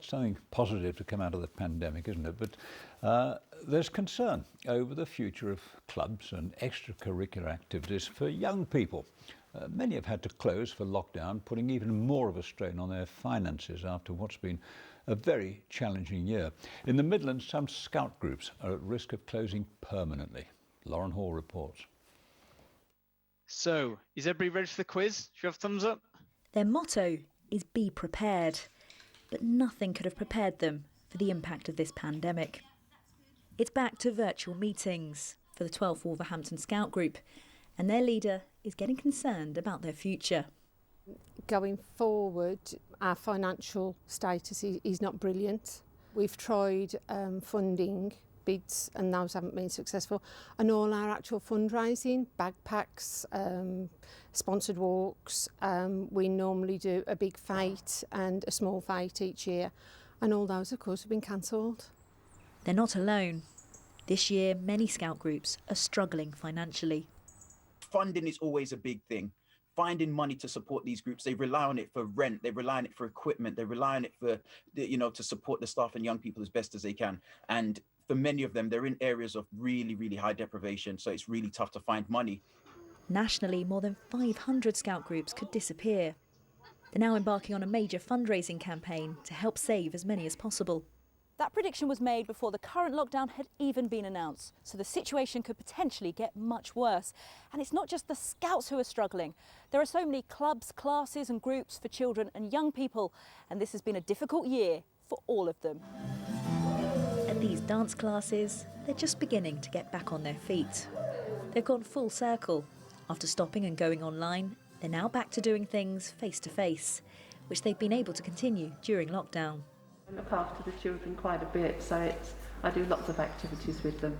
something positive to come out of the pandemic, isn't it? But there's concern over the future of clubs and extracurricular activities for young people. Many have had to close for lockdown, putting even more of a strain on their finances after what's been a very challenging year. In the Midlands, some scout groups are at risk of closing permanently. Lauren Hall reports. So, is everybody ready for the quiz? Do you have thumbs up? Their motto is be prepared, but nothing could have prepared them for the impact of this pandemic. It's back to virtual meetings for the 12th Wolverhampton Scout Group, and their leader is getting concerned about their future. Going forward, our financial status is not brilliant. We've tried funding bids and those haven't been successful. And all our actual fundraising, backpacks, sponsored walks, we normally do a big fete and a small fete each year. And all those, of course, have been cancelled. They're not alone. This year, many scout groups are struggling financially. Funding is always a big thing. Finding money to support these groups, they rely on it for rent, they rely on it for equipment, they rely on it for, to support the staff and young people as best as they can. And for many of them, they're in areas of really, really high deprivation, so it's really tough to find money. Nationally, more than 500 scout groups could disappear. They're now embarking on a major fundraising campaign to help save as many as possible. That prediction was made before the current lockdown had even been announced, so the situation could potentially get much worse. And it's not just the Scouts who are struggling. There are so many clubs, classes and groups for children and young people, and this has been a difficult year for all of them. At these dance classes, they're just beginning to get back on their feet. They've gone full circle. After stopping and going online, they're now back to doing things face to face, which they've been able to continue during lockdown. I look after the children quite a bit, so I do lots of activities with them.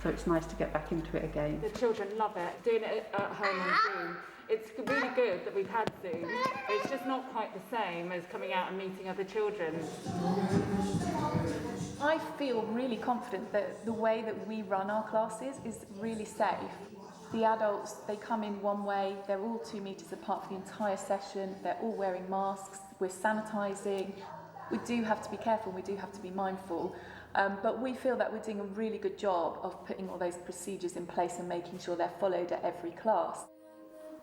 So it's nice to get back into it again. The children love it, doing it at home on Zoom. It's really good that we've had Zoom, but it's just not quite the same as coming out and meeting other children. I feel really confident that the way that we run our classes is really safe. The adults, they come in one way, they're all 2 metres apart for the entire session, they're all wearing masks, we're sanitising. We do have to be careful, we do have to be mindful, but we feel that we're doing a really good job of putting all those procedures in place and making sure they're followed at every class.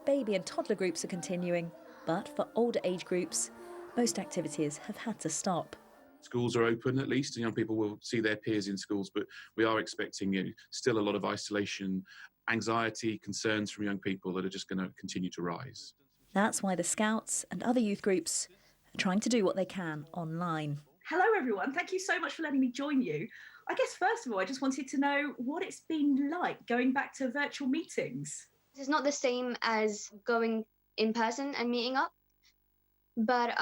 Baby and toddler groups are continuing, but for older age groups, most activities have had to stop. Schools are open at least, and young people will see their peers in schools, but we are expecting still a lot of isolation, anxiety, concerns from young people that are just going to continue to rise. That's why the Scouts and other youth groups trying to do what they can online. Hello everyone, thank you so much for letting me join you. I guess first of all, I just wanted to know what it's been like going back to virtual meetings. It's not the same as going in person and meeting up, but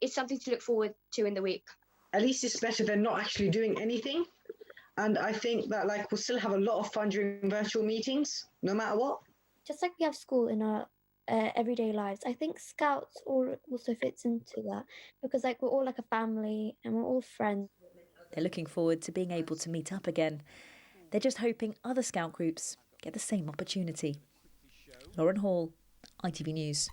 it's something to look forward to in the week. At least it's better than not actually doing anything. And I think that we'll still have a lot of fun during virtual meetings, no matter what. Just like we have school in our everyday lives, I think Scouts also fits into that because we're all like a family and we're all friends. They're looking forward to being able to meet up again. They're just hoping other Scout groups get the same opportunity. Lauren Hall, ITV News.